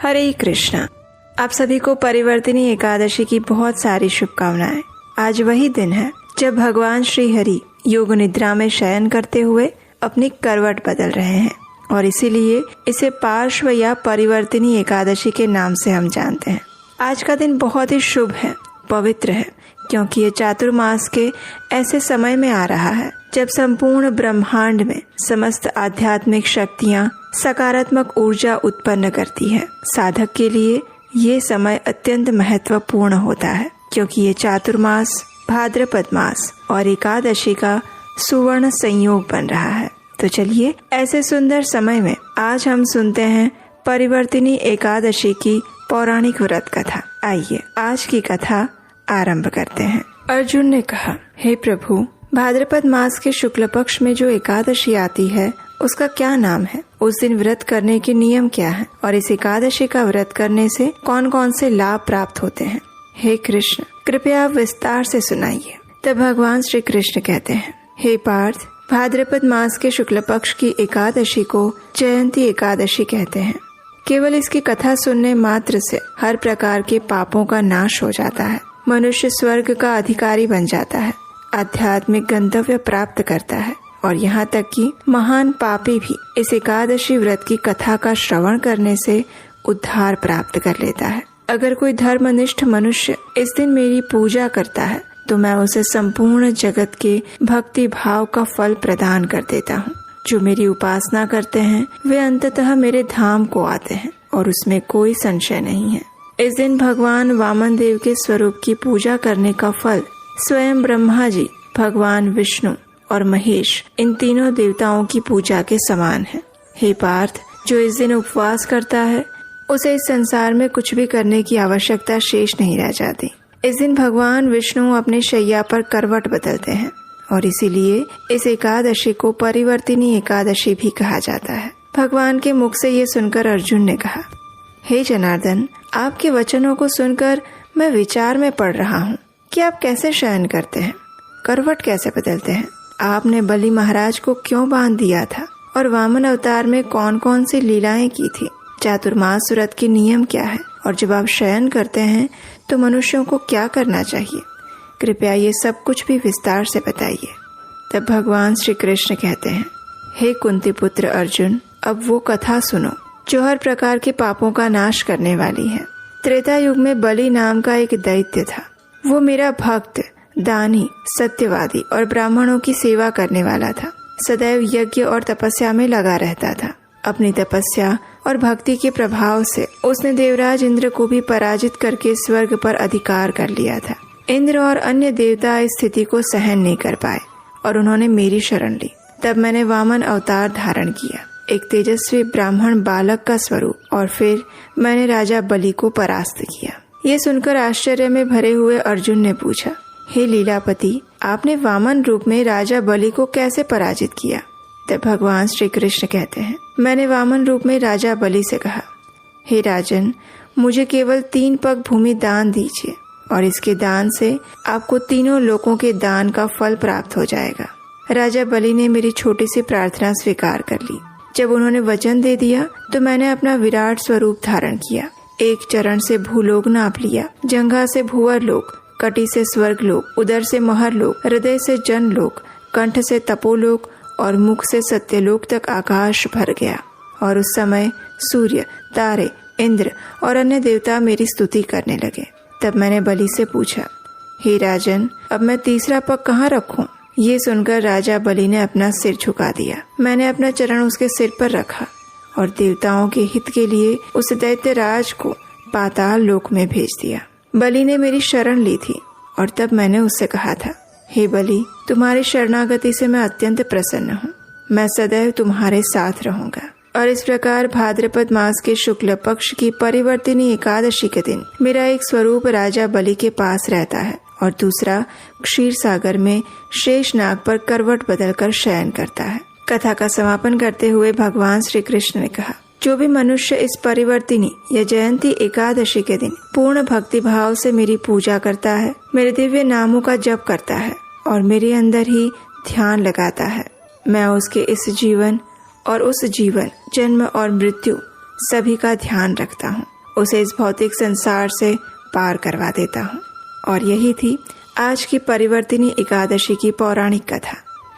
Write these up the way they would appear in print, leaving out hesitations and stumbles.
हरे कृष्णा। आप सभी को परिवर्तिनी एकादशी की बहुत सारी शुभकामनाएं। आज वही दिन है जब भगवान श्री हरि योग निद्रा में शयन करते हुए अपनी करवट बदल रहे हैं और इसीलिए इसे पार्श्व या परिवर्तिनी एकादशी के नाम से हम जानते हैं। आज का दिन बहुत ही शुभ है, पवित्र है, क्योंकि ये चातुर्मास के ऐसे समय में आ रहा है जब संपूर्ण ब्रह्मांड में समस्त आध्यात्मिक शक्तियाँ सकारात्मक ऊर्जा उत्पन्न करती है। साधक के लिए ये समय अत्यंत महत्वपूर्ण होता है, क्योंकि ये चातुर्मास भाद्रपद मास और एकादशी का सुवर्ण संयोग बन रहा है। तो चलिए ऐसे सुंदर समय में आज हम सुनते हैं परिवर्तिनी एकादशी की पौराणिक व्रत कथा। आइए आज की कथा आरंभ करते हैं। अर्जुन ने कहा, हे प्रभु, भाद्रपद मास के शुक्ल पक्ष में जो एकादशी आती है उसका क्या नाम है? उस दिन व्रत करने के नियम क्या है और इस एकादशी का व्रत करने से कौन कौन से लाभ प्राप्त होते हैं? हे कृष्ण, कृपया आप विस्तार से सुनाइए। तब भगवान श्री कृष्ण कहते हैं, हे पार्थ, भाद्रपद मास के शुक्ल पक्ष की एकादशी को जयंती एकादशी कहते हैं। केवल इसकी कथा सुनने मात्र से हर प्रकार के पापों का नाश हो जाता है। मनुष्य स्वर्ग का अधिकारी बन जाता है, आध्यात्मिक गंतव्य प्राप्त करता है और यहाँ तक कि महान पापी भी इस एकादशी व्रत की कथा का श्रवण करने से उद्धार प्राप्त कर लेता है। अगर कोई धर्मनिष्ठ मनुष्य इस दिन मेरी पूजा करता है तो मैं उसे संपूर्ण जगत के भक्ति भाव का फल प्रदान कर देता हूँ। जो मेरी उपासना करते हैं वे अंततः मेरे धाम को आते हैं और उसमें कोई संशय नहीं है। इस दिन भगवान वामन देव के स्वरूप की पूजा करने का फल स्वयं ब्रह्मा जी, भगवान विष्णु और महेश, इन तीनों देवताओं की पूजा के समान है। हे पार्थ, जो इस दिन उपवास करता है उसे इस संसार में कुछ भी करने की आवश्यकता शेष नहीं रह जाती। इस दिन भगवान विष्णु अपने शैया पर करवट बदलते हैं और इसीलिए इस एकादशी को परिवर्तिनी एकादशी भी कहा जाता है। भगवान के मुख से ये सुनकर अर्जुन ने कहा, हे जनार्दन, आपके वचनों को सुनकर मैं विचार में पड़ रहा हूँ कि आप कैसे शयन करते हैं, करवट कैसे बदलते हैं। आपने बलि महाराज को क्यों बांध दिया था और वामन अवतार में कौन कौन सी लीलाएं की थी? चातुर्मास व्रत के नियम क्या है और जब आप शयन करते हैं तो मनुष्यों को क्या करना चाहिए? कृपया ये सब कुछ भी विस्तार से बताइए। तब भगवान श्री कृष्ण कहते हैं, हे कुंती पुत्र अर्जुन, अब वो कथा सुनो जो हर प्रकार के पापों का नाश करने वाली है। त्रेता युग में बलि नाम का एक दैत्य था। वो मेरा भक्त, दानी, सत्यवादी और ब्राह्मणों की सेवा करने वाला था। सदैव यज्ञ और तपस्या में लगा रहता था। अपनी तपस्या और भक्ति के प्रभाव से उसने देवराज इंद्र को भी पराजित करके स्वर्ग पर अधिकार कर लिया था। इंद्र और अन्य देवता इस स्थिति को सहन नहीं कर पाए और उन्होंने मेरी शरण ली। तब मैंने वामन अवतार धारण किया, एक तेजस्वी ब्राह्मण बालक का स्वरूप, और फिर मैंने राजा बलि को परास्त किया। ये सुनकर आश्चर्य में भरे हुए अर्जुन ने पूछा, हे लीलापति, आपने वामन रूप में राजा बलि को कैसे पराजित किया? तब भगवान श्री कृष्ण कहते हैं, मैंने वामन रूप में राजा बलि से कहा, हे राजन, मुझे केवल 3 पग भूमि दान दीजिए और इसके दान से आपको तीनों लोकों के दान का फल प्राप्त हो जाएगा। राजा बलि ने मेरी छोटी सी प्रार्थना स्वीकार कर ली। जब उन्होंने वचन दे दिया तो मैंने अपना विराट स्वरूप धारण किया। एक चरण से भूलोक नाप लिया, जंघा से भूवर लोक, कटी से स्वर्ग लोक, उदर से महर लोक, हृदय से जन लोक, कंठ से तपोलोक और मुख से सत्यलोक तक आकाश भर गया। और उस समय सूर्य, तारे, इंद्र और अन्य देवता मेरी स्तुति करने लगे। तब मैंने बलि से पूछा, हे राजन, अब मैं तीसरा पग कहाँ रखूं? ये सुनकर राजा बलि ने अपना सिर झुका दिया। मैंने अपना चरण उसके सिर पर रखा और देवताओं के हित के लिए उस दैत्य राज को पाताल लोक में भेज दिया। बलि ने मेरी शरण ली थी और तब मैंने उससे कहा था, हे बलि, तुम्हारी शरणागति से मैं अत्यंत प्रसन्न हूँ। मैं सदैव तुम्हारे साथ रहूंगा। और इस प्रकार भाद्रपद मास के शुक्ल पक्ष की परिवर्तिनी एकादशी के दिन मेरा एक स्वरूप राजा बलि के पास रहता है और दूसरा क्षीर सागर में शेष नाग पर करवट बदलकर शयन करता है। कथा का समापन करते हुए भगवान श्री कृष्ण ने कहा, जो भी मनुष्य इस परिवर्तिनी या जयंती एकादशी के दिन पूर्ण भक्ति भाव से मेरी पूजा करता है, मेरे दिव्य नामों का जप करता है और मेरे अंदर ही ध्यान लगाता है, मैं उसके इस जीवन और उस जीवन, जन्म और मृत्यु सभी का ध्यान रखता हूँ उसे इस भौतिक संसार से पार करवा देता हूँ। और यही थी आज की परिवर्तिनी एकादशी की पौराणिक कथा।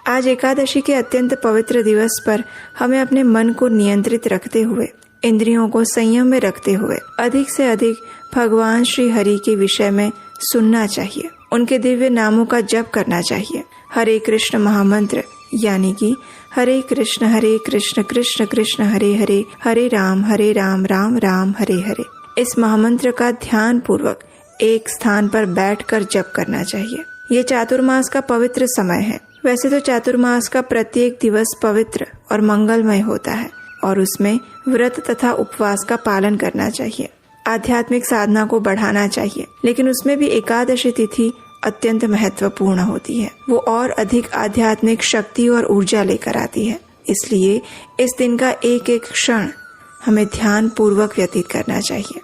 आज एकादशी के अत्यंत पवित्र दिवस पर हमें अपने मन को नियंत्रित रखते हुए, इंद्रियों को संयम में रखते हुए अधिक से अधिक भगवान श्री हरि के विषय में सुनना चाहिए। उनके दिव्य नामों का जप करना चाहिए। हरे कृष्ण महामंत्र यानी कि हरे कृष्ण कृष्ण कृष्ण हरे हरे, हरे राम राम राम हरे हरे। इस महामंत्र का ध्यान पूर्वक एक स्थान पर बैठकर जप करना चाहिए। ये चातुर्मास का पवित्र समय है। वैसे तो चातुर्मास का प्रत्येक दिवस पवित्र और मंगलमय होता है और उसमें व्रत तथा उपवास का पालन करना चाहिए, आध्यात्मिक साधना को बढ़ाना चाहिए। लेकिन उसमें भी एकादशी तिथि अत्यंत महत्वपूर्ण होती है। वो और अधिक आध्यात्मिक शक्ति और ऊर्जा लेकर आती है। इसलिए इस दिन का एक एक क्षण हमें ध्यान पूर्वक व्यतीत करना चाहिए।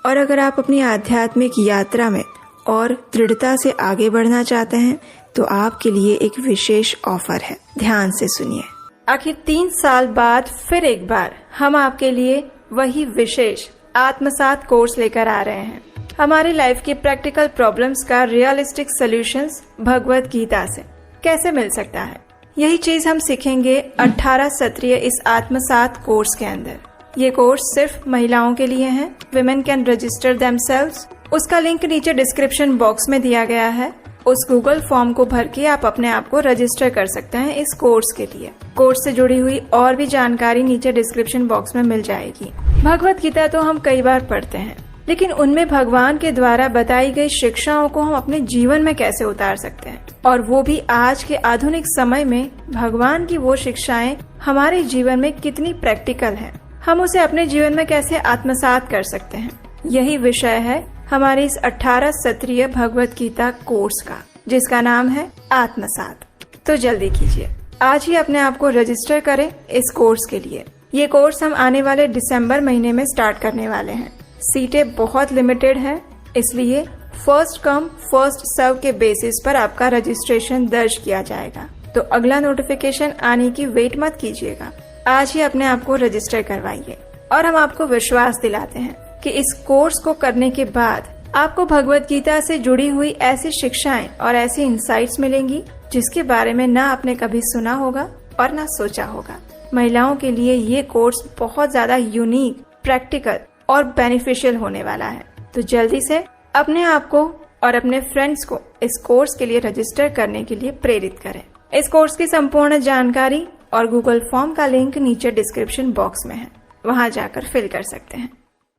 और अगर आप अपनी आध्यात्मिक यात्रा में और दृढ़ता से आगे बढ़ना चाहते हैं तो आपके लिए एक विशेष ऑफर है। ध्यान से सुनिए। आखिर 3 साल बाद फिर एक बार हम आपके लिए वही विशेष आत्मसात कोर्स लेकर आ रहे हैं। हमारी लाइफ की प्रैक्टिकल प्रॉब्लम्स का रियलिस्टिक सॉल्यूशंस भगवत गीता से कैसे मिल सकता है, यही चीज हम सीखेंगे 18 सत्रीय इस आत्मसात कोर्स के अंदर। ये कोर्स सिर्फ महिलाओं के लिए है। Women can register themselves. उसका लिंक नीचे डिस्क्रिप्शन बॉक्स में दिया गया है। उस गूगल फॉर्म को भर के आप अपने आप को रजिस्टर कर सकते हैं इस कोर्स के लिए। कोर्स से जुड़ी हुई और भी जानकारी नीचे डिस्क्रिप्शन बॉक्स में मिल जाएगी। भगवत गीता तो हम कई बार पढ़ते हैं, लेकिन उनमें भगवान के द्वारा बताई गई शिक्षाओं को हम अपने जीवन में कैसे उतार सकते हैं, और वो भी आज के आधुनिक समय में भगवान की वो शिक्षाएं हमारे जीवन में कितनी प्रैक्टिकल है, हम उसे अपने जीवन में कैसे आत्मसात कर सकते हैं। यही विषय है हमारे इस 18 सत्रीय भगवत गीता कोर्स का, जिसका नाम है आत्मसात। तो जल्दी कीजिए, आज ही अपने आप को रजिस्टर करें इस कोर्स के लिए। ये कोर्स हम आने वाले दिसंबर महीने में स्टार्ट करने वाले हैं। सीटें बहुत लिमिटेड हैं, इसलिए फर्स्ट कम फर्स्ट सर्व के बेसिस पर आपका रजिस्ट्रेशन दर्ज किया जाएगा। तो अगला नोटिफिकेशन आने की वेट मत कीजिएगा, आज ही अपने आप को रजिस्टर करवाइए। और हम आपको विश्वास दिलाते हैं कि इस कोर्स को करने के बाद आपको भगवत गीता से जुड़ी हुई ऐसी शिक्षाएं और ऐसी इंसाइट्स मिलेंगी जिसके बारे में ना आपने कभी सुना होगा और ना सोचा होगा। महिलाओं के लिए ये कोर्स बहुत ज्यादा यूनिक, प्रैक्टिकल और बेनिफिशियल होने वाला है। तो जल्दी से अपने आप को और अपने फ्रेंड्स को इस कोर्स के लिए रजिस्टर करने के लिए प्रेरित करें। इस कोर्स की संपूर्ण जानकारी और गूगल फॉर्म का लिंक नीचे डिस्क्रिप्शन बॉक्स में है, वहां जाकर फिल कर सकते हैं।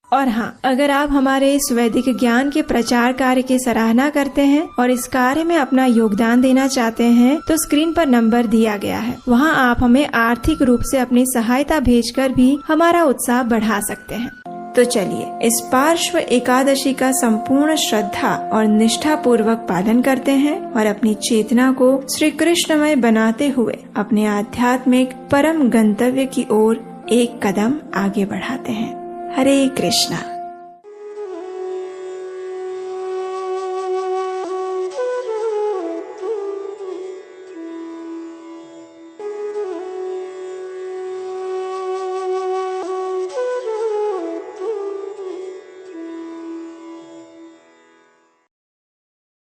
और हाँ, अगर आप हमारे इस वैदिक ज्ञान के प्रचार कार्य की सराहना करते हैं और इस कार्य में अपना योगदान देना चाहते हैं तो स्क्रीन पर नंबर दिया गया है, वहां आप हमें आर्थिक रूप से अपनी सहायता भेजकर भी हमारा उत्साह बढ़ा सकते हैं। तो चलिए इस पार्श्व एकादशी का संपूर्ण श्रद्धा और निष्ठा पूर्वक पालन करते हैं और अपनी चेतना को श्री कृष्णमय बनाते हुए अपने आध्यात्मिक परम गंतव्य की ओर एक कदम आगे बढ़ाते हैं। हरे कृष्णा।